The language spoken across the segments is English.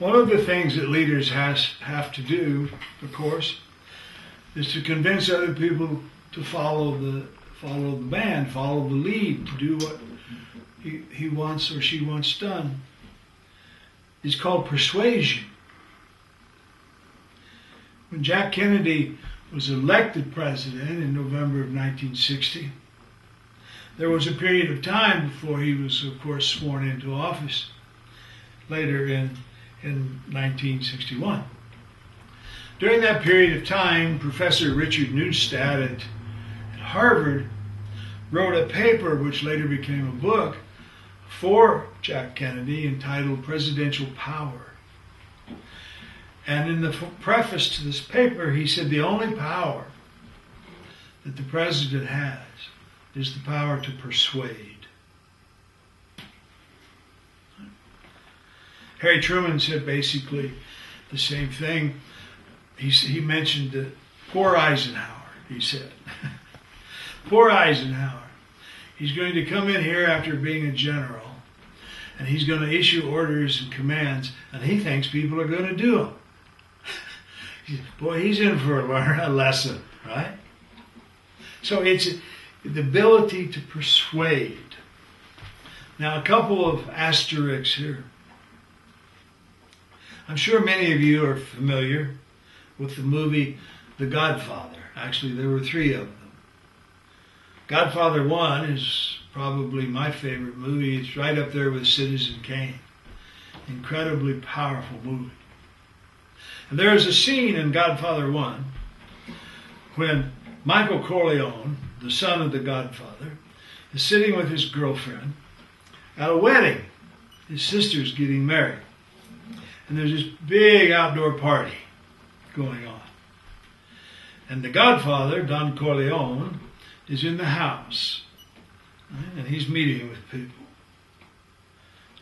One of the things that leaders have to do, of course, is to convince other people to follow the man, follow the lead, to do what he wants or she wants done. It's called persuasion. When Jack Kennedy was elected president in November of 1960, there was a period of time before he was, of course, sworn into office later in 1961. During that period of time, Professor Richard Neustadt at Harvard wrote a paper which later became a book for Jack Kennedy entitled Presidential Power. And in the preface to this paper, he said the only power that the president has is the power to persuade. Harry Truman said basically the same thing. He mentioned poor Eisenhower, he said. Poor Eisenhower. He's going to come in here after being a general, and he's going to issue orders and commands, and he thinks people are going to do them. Boy, he's in for a lesson, right? So it's the ability to persuade. Now, a couple of asterisks here. I'm sure many of you are familiar with the movie The Godfather. Actually, there were 3 of them. Godfather 1 is probably my favorite movie. It's right up there with Citizen Kane. Incredibly powerful movie. And there is a scene in Godfather 1 when Michael Corleone, the son of the Godfather, is sitting with his girlfriend at a wedding. His sister's getting married. And there's this big outdoor party going on. And the Godfather, Don Corleone, is in the house. Right? And he's meeting with people.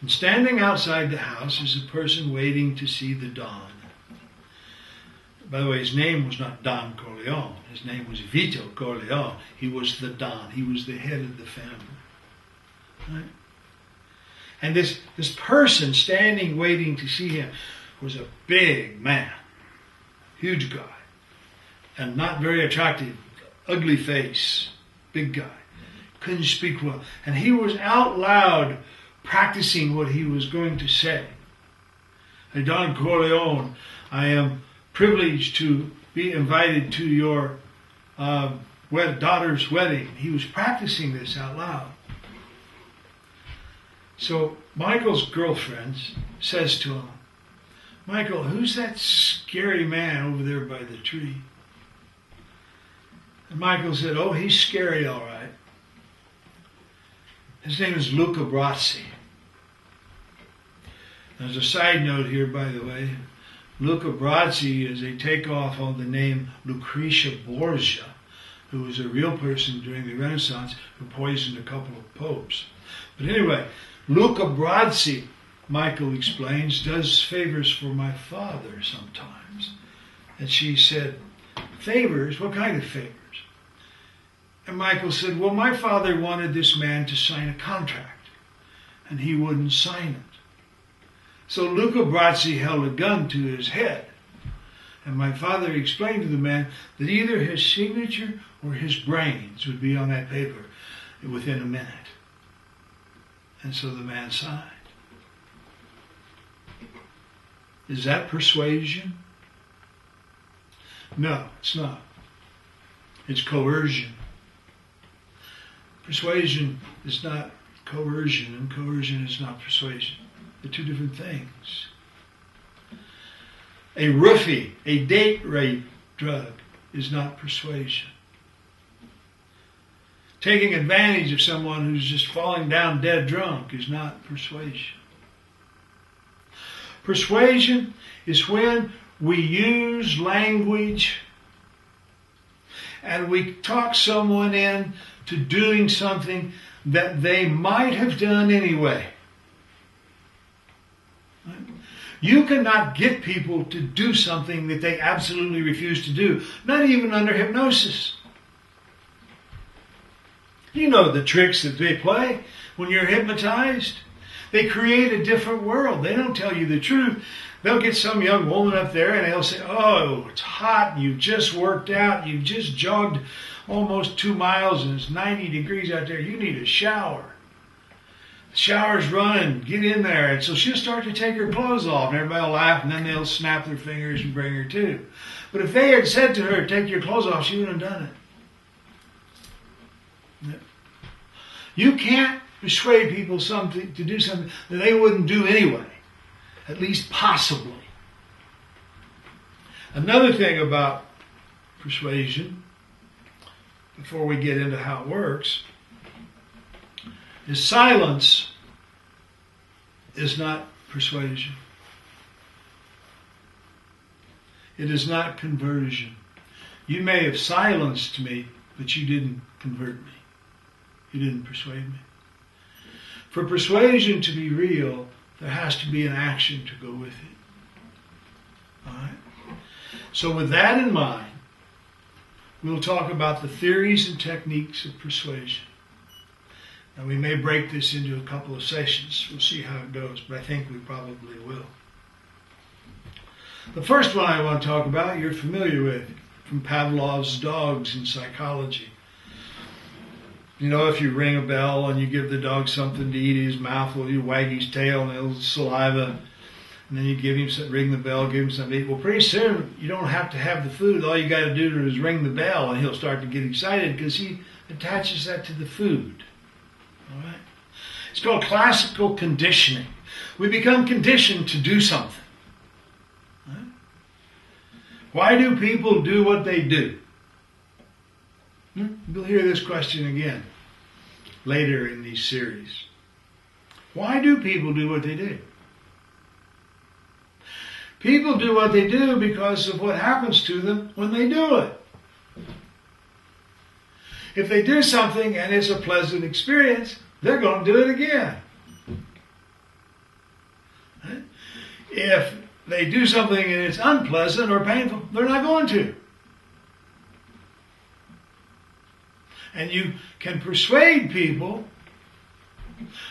And standing outside the house is a person waiting to see the Don. By the way, his name was not Don Corleone. His name was Vito Corleone. He was the Don. He was the head of the family. Right? And this person standing waiting to see him was a big man. Huge guy. And not very attractive. Ugly face. Big guy. Couldn't speak well. And he was out loud practicing what he was going to say. Hey, Don Corleone, I am privileged to be invited to your daughter's wedding. He was practicing this out loud. So Michael's girlfriend says to him, Michael, who's that scary man over there by the tree? And Michael said, oh, he's scary, all right. His name is Luca Brasi. There's a side note here, by the way. Luca Brasi is a takeoff on the name Lucretia Borgia, who was a real person during the Renaissance who poisoned a couple of popes. But anyway, Luca Brasi, Michael explains, does favors for my father sometimes. And she said, favors? What kind of favors? And Michael said, well, my father wanted this man to sign a contract, and he wouldn't sign it. So Luca Brasi held a gun to his head. And my father explained to the man that either his signature or his brains would be on that paper within a minute. And so the man signed. Is that persuasion? No, it's not. It's coercion. Persuasion is not coercion, and coercion is not persuasion. They're 2 different things. A roofie, a date rape drug, is not persuasion. Taking advantage of someone who's just falling down dead drunk is not persuasion. Persuasion is when we use language and we talk someone in to doing something that they might have done anyway. You cannot get people to do something that they absolutely refuse to do, not even under hypnosis. You know the tricks that they play when you're hypnotized. They create a different world. They don't tell you the truth. They'll get some young woman up there and they'll say, oh, it's hot, and you've just worked out, you've just jogged almost 2 miles and it's 90 degrees out there, you need a shower. The shower's running, get in there. And so she'll start to take her clothes off and everybody will laugh and then they'll snap their fingers and bring her to. But if they had said to her, take your clothes off, she wouldn't have done it. You can't persuade people to do something that they wouldn't do anyway. At least possibly. Another thing about persuasion, before we get into how it works, is silence is not persuasion. It is not conversion. You may have silenced me, but you didn't convert me. You didn't persuade me. For persuasion to be real, there has to be an action to go with it. All right? So with that in mind, we'll talk about the theories and techniques of persuasion. Now we may break this into a couple of sessions. We'll see how it goes, but I think we probably will. The first one I want to talk about, you're familiar with, from Pavlov's dogs in psychology. You know, if you ring a bell and you give the dog something to eat, his mouth will, you wag his tail and he'll saliva, and then you give him some, ring the bell, give him something to eat. Well, pretty soon you don't have to have the food. All you got to do is ring the bell, and he'll start to get excited because he attaches that to the food. All right? It's called classical conditioning. We become conditioned to do something. Right? Why do people do what they do? You'll hear this question again later in these series. Why do people do what they do? People do what they do because of what happens to them when they do it. If they do something and it's a pleasant experience, they're going to do it again. Right? If they do something and it's unpleasant or painful, they're not going to. And you can persuade people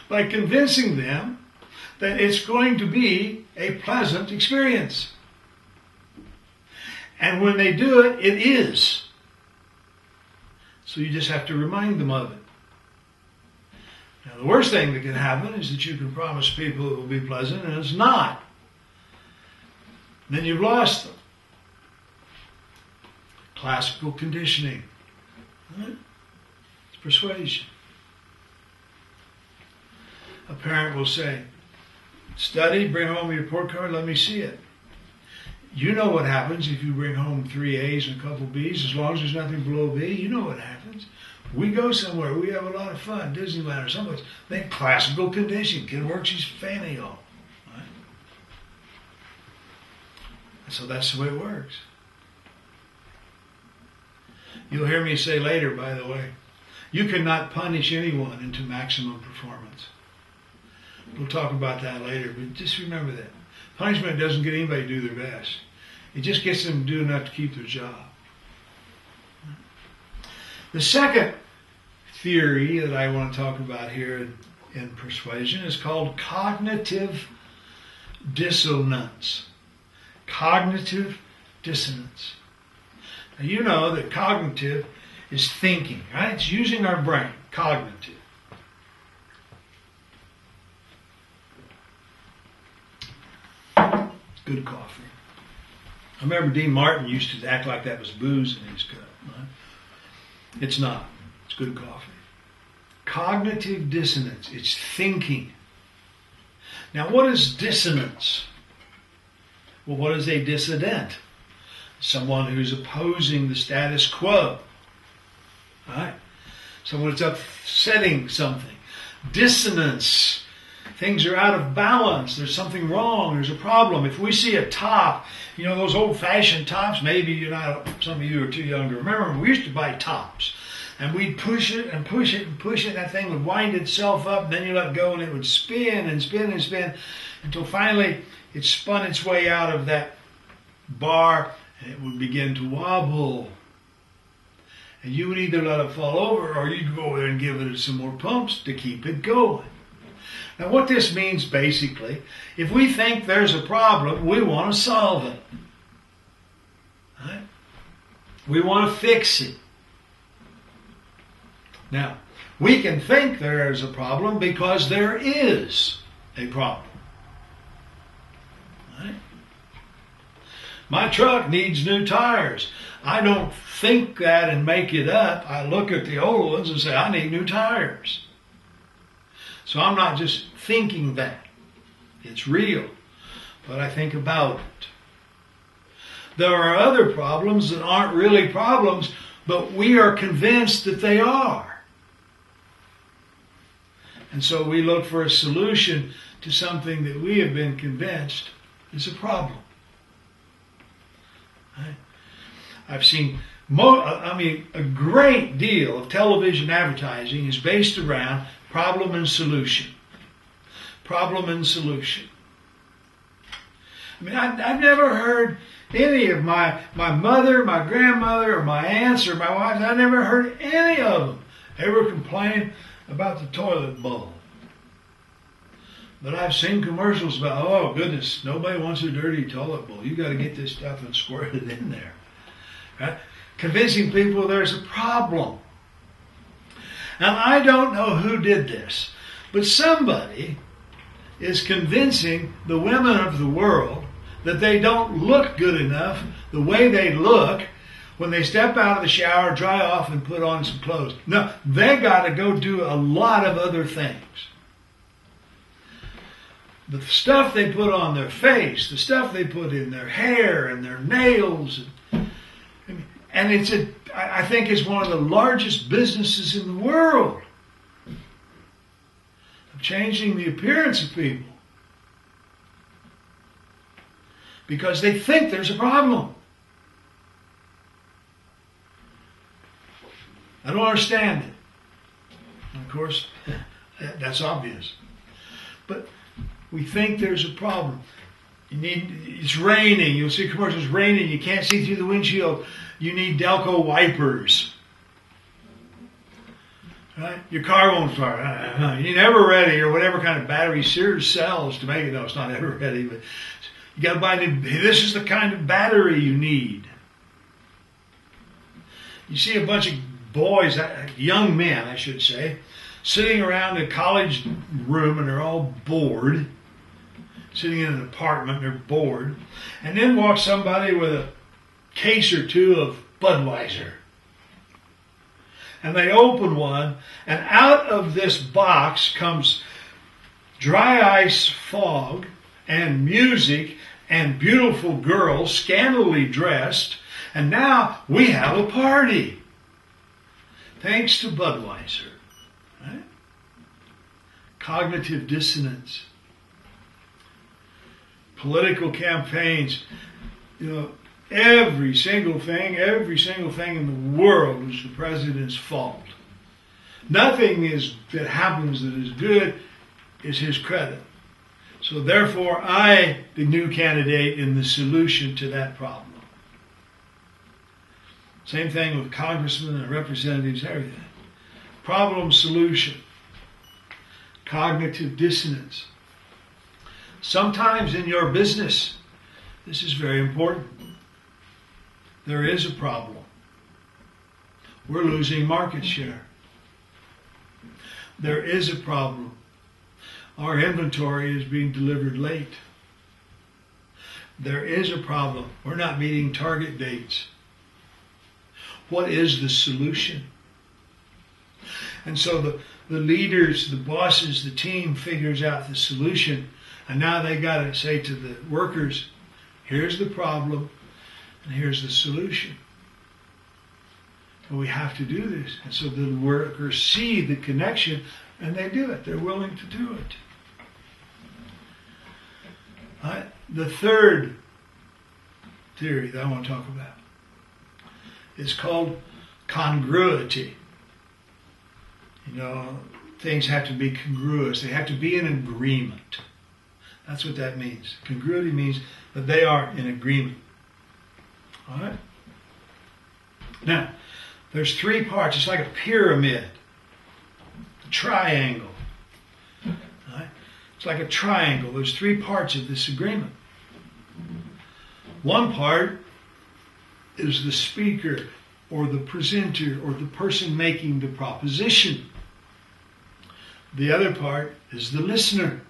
by convincing them that it's going to be a pleasant experience. And when they do it, it is. So you just have to remind them of it. Now, the worst thing that can happen is that you can promise people it will be pleasant and it's not. Then you've lost them. Classical conditioning. Right? It's persuasion. A parent will say, study, bring home your report card, let me see it. You know what happens if you bring home 3 A's and a couple B's. As long as there's nothing below B, you know what happens. We go somewhere, we have a lot of fun, Disneyland or someplace. Then classical conditioning, kid works his fanny off. Right? And so that's the way it works. You'll hear me say later, by the way, you cannot punish anyone into maximum performance. We'll talk about that later, but just remember that. Punishment doesn't get anybody to do their best. It just gets them to do enough to keep their job. The second theory that I want to talk about here in persuasion is called cognitive dissonance. Cognitive dissonance. Now you know that cognitive is thinking, right? It's using our brain. Cognitive. Good coffee. I remember Dean Martin used to act like that was booze in his cup. Right? It's not. It's good coffee. Cognitive dissonance. It's thinking. Now, what is dissonance? Well, what is a dissident? Someone who's opposing the status quo. Right? Someone that's upsetting something. Dissonance. Things are out of balance. There's something wrong. There's a problem. If we see a top, you know, those old-fashioned tops, maybe you're not, some of you are too young to remember, we used to buy tops. And we'd push it and push it and push it, and that thing would wind itself up, and then you let go, and it would spin and spin and spin until finally it spun its way out of that bar, and it would begin to wobble. And you would either let it fall over, or you'd go over there and give it some more pumps to keep it going. Now what this means basically, if we think there's a problem, we want to solve it. Right? We want to fix it. Now, we can think there is a problem because there is a problem. Right? My truck needs new tires. I don't think that and make it up. I look at the old ones and say, I need new tires. So I'm not just thinking that. It's real. But I think about it. There are other problems that aren't really problems, but we are convinced that they are. And so we look for a solution to something that we have been convinced is a problem. Right? I've seen, a great deal of television advertising is based around problem and solution. Problem and solution. I mean, I've never heard any of my mother, my grandmother, or my aunts, or my wife, I never heard any of them ever complain about the toilet bowl. But I've seen commercials about, oh goodness, nobody wants a dirty toilet bowl. You got to get this stuff and squirt it in there. Right? Convincing people there's a problem. Now, I don't know who did this, but somebody is convincing the women of the world that they don't look good enough the way they look when they step out of the shower, dry off, and put on some clothes. No, they got to go do a lot of other things. The stuff they put on their face, the stuff they put in their hair and their nails, and I think it's one of the largest businesses in the world of changing the appearance of people because they think there's a problem. I don't understand it. And of course, that's obvious. But we think there's a problem. It's raining. You'll see commercials, raining. You can't see through the windshield. You need Delco wipers. Right? Your car won't start. You need Ever-Ready or whatever kind of battery Sears sells to make it. No, it's not Ever-Ready, but you got to buy this is the kind of battery you need. You see a bunch of boys, young men, I should say, sitting around a college room and they're all bored. Sitting in an apartment, they're bored. And then walks somebody with a case or two of Budweiser. And they open one, and out of this box comes dry ice fog and music and beautiful girls scantily dressed. And now we have a party. Thanks to Budweiser. Right? Cognitive dissonance. Political campaigns, every single thing in the world is the president's fault. Nothing that happens that is good is his credit. So therefore, I, the new candidate, am the solution to that problem. Same thing with congressmen and representatives, everything. Problem, solution. Cognitive dissonance. Sometimes in your business, this is very important. There is a problem. We're losing market share. There is a problem. Our inventory is being delivered late. There is a problem. We're not meeting target dates. What is the solution? And so the leaders, the bosses, the team figures out the solution. And now they got to say to the workers, here's the problem and here's the solution. And we have to do this. And so the workers see the connection and they do it. They're willing to do it. The third theory that I want to talk about is called congruity. Things have to be congruous. They have to be in agreement. That's what that means. Congruity means that they are in agreement. All right? Now, there's three parts. It's like a pyramid, a triangle. All right? It's like a triangle. There's three parts of this agreement. One part is the speaker or the presenter or the person making the proposition. The other part is the listener,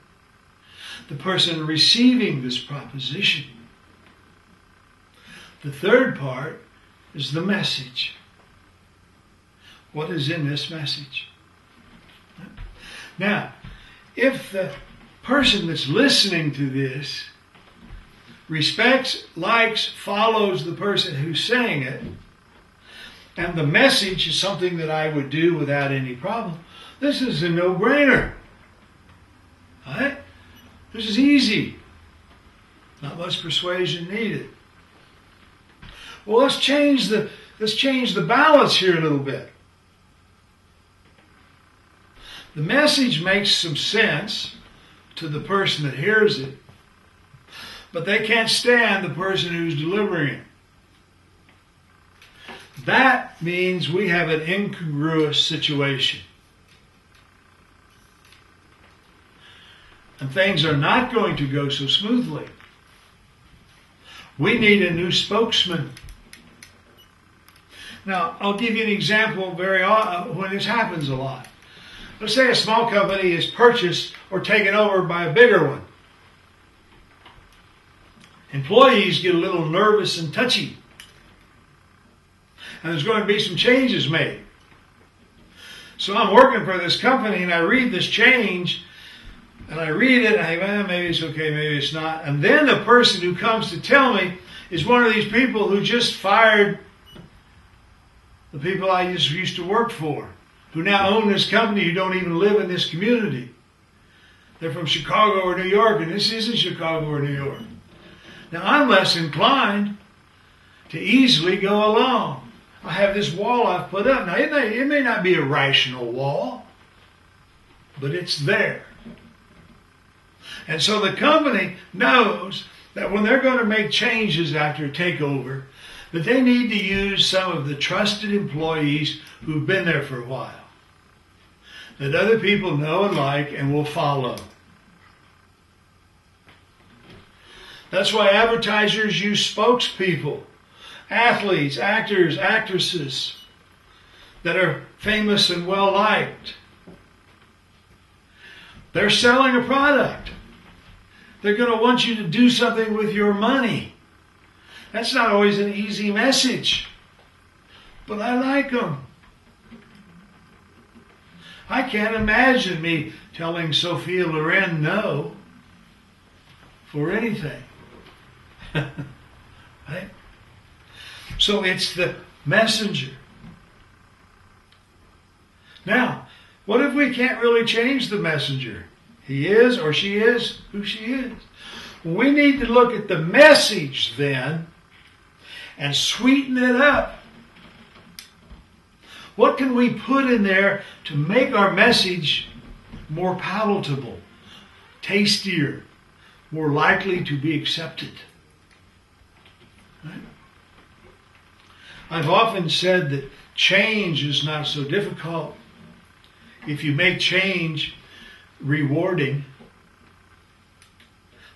the person receiving this proposition. The third part is the message. What is in this message? Now, if the person that's listening to this respects, likes, follows the person who's saying it, and the message is something that I would do without any problem, this is a no-brainer. All right? This is easy. Not much persuasion needed. Well, let's change the balance here a little bit. The message makes some sense to the person that hears it, but they can't stand the person who's delivering it. That means we have an incongruous situation. And things are not going to go so smoothly. We need a new spokesman. Now, I'll give you an example when this happens a lot. Let's say a small company is purchased or taken over by a bigger one. Employees get a little nervous and touchy. And there's going to be some changes made. So I'm working for this company and I read this change and I read it and I think, well, maybe it's okay, maybe it's not. And then the person who comes to tell me is one of these people who just fired the people I used to work for, who now own this company, who don't even live in this community. They're from Chicago or New York, and this isn't Chicago or New York. Now, I'm less inclined to easily go along. I have this wall I've put up. Now, it may not be a rational wall, but it's there. And so the company knows that when they're going to make changes after a takeover, that they need to use some of the trusted employees who've been there for a while, that other people know and like and will follow. That's why advertisers use spokespeople, athletes, actors, actresses that are famous and well-liked. They're selling a product. They're going to want you to do something with your money. That's not always an easy message, but I like them. I can't imagine me telling Sophia Loren no for anything. Right? So it's the messenger. Now, what if we can't really change the messenger? He is or she is who she is. We need to look at the message then and sweeten it up. What can we put in there to make our message more palatable, tastier, more likely to be accepted? Right? I've often said that change is not so difficult if you make change rewarding.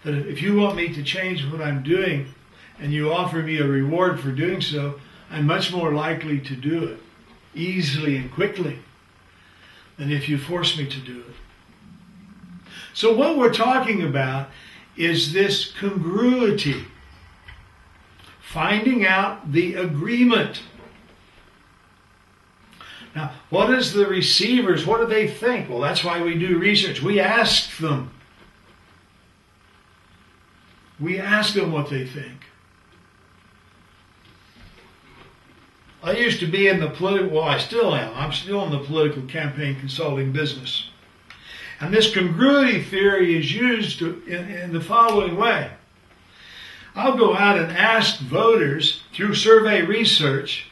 That if you want me to change what I'm doing and you offer me a reward for doing so, I'm much more likely to do it easily and quickly than if you force me to do it. So what we're talking about is this congruity, finding out the agreement. Now, what is the receivers? What do they think? Well, that's why we do research. We ask them. We ask them what they think. I used to be in the I still am. I'm still in the political campaign consulting business. And this congruity theory is used in the following way. I'll go out and ask voters through survey research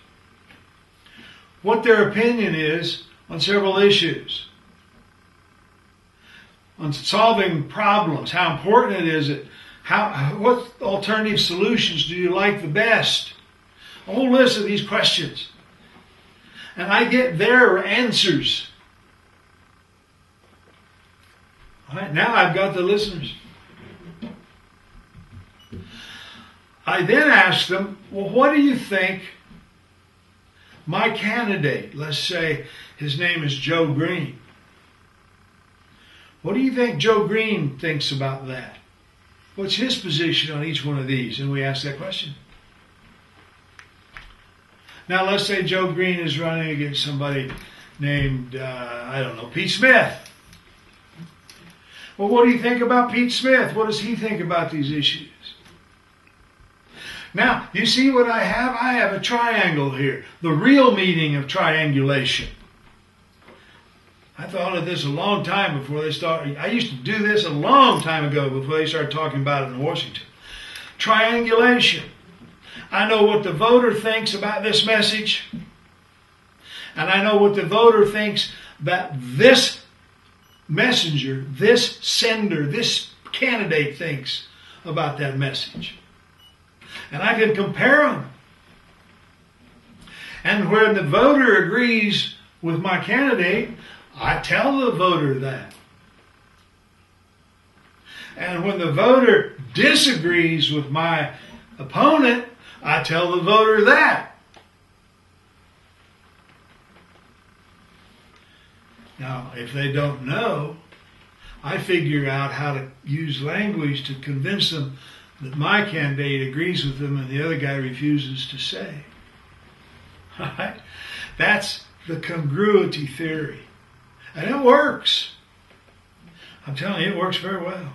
what their opinion is on several issues. On solving problems, how important it is, what alternative solutions do you like the best? A whole list of these questions. And I get their answers. All right, now I've got the listeners. I then ask them, well, what do you think my candidate, let's say his name is Joe Green. What do you think Joe Green thinks about that? What's his position on each one of these? And we ask that question. Now let's say Joe Green is running against somebody named, Pete Smith. Well, what do you think about Pete Smith? What does he think about these issues? Now, you see what I have? I have a triangle here. The real meaning of triangulation. I thought of this a long time before they started. I used to do this a long time ago before they started talking about it in Washington. Triangulation. I know what the voter thinks about this message. And I know what the voter thinks that this messenger, this sender, this candidate thinks about that message. And I can compare them. And when the voter agrees with my candidate, I tell the voter that. And when the voter disagrees with my opponent, I tell the voter that. Now, if they don't know, I figure out how to use language to convince them that my candidate agrees with them and the other guy refuses to say. All right? That's the congruity theory. And it works. I'm telling you, it works very well.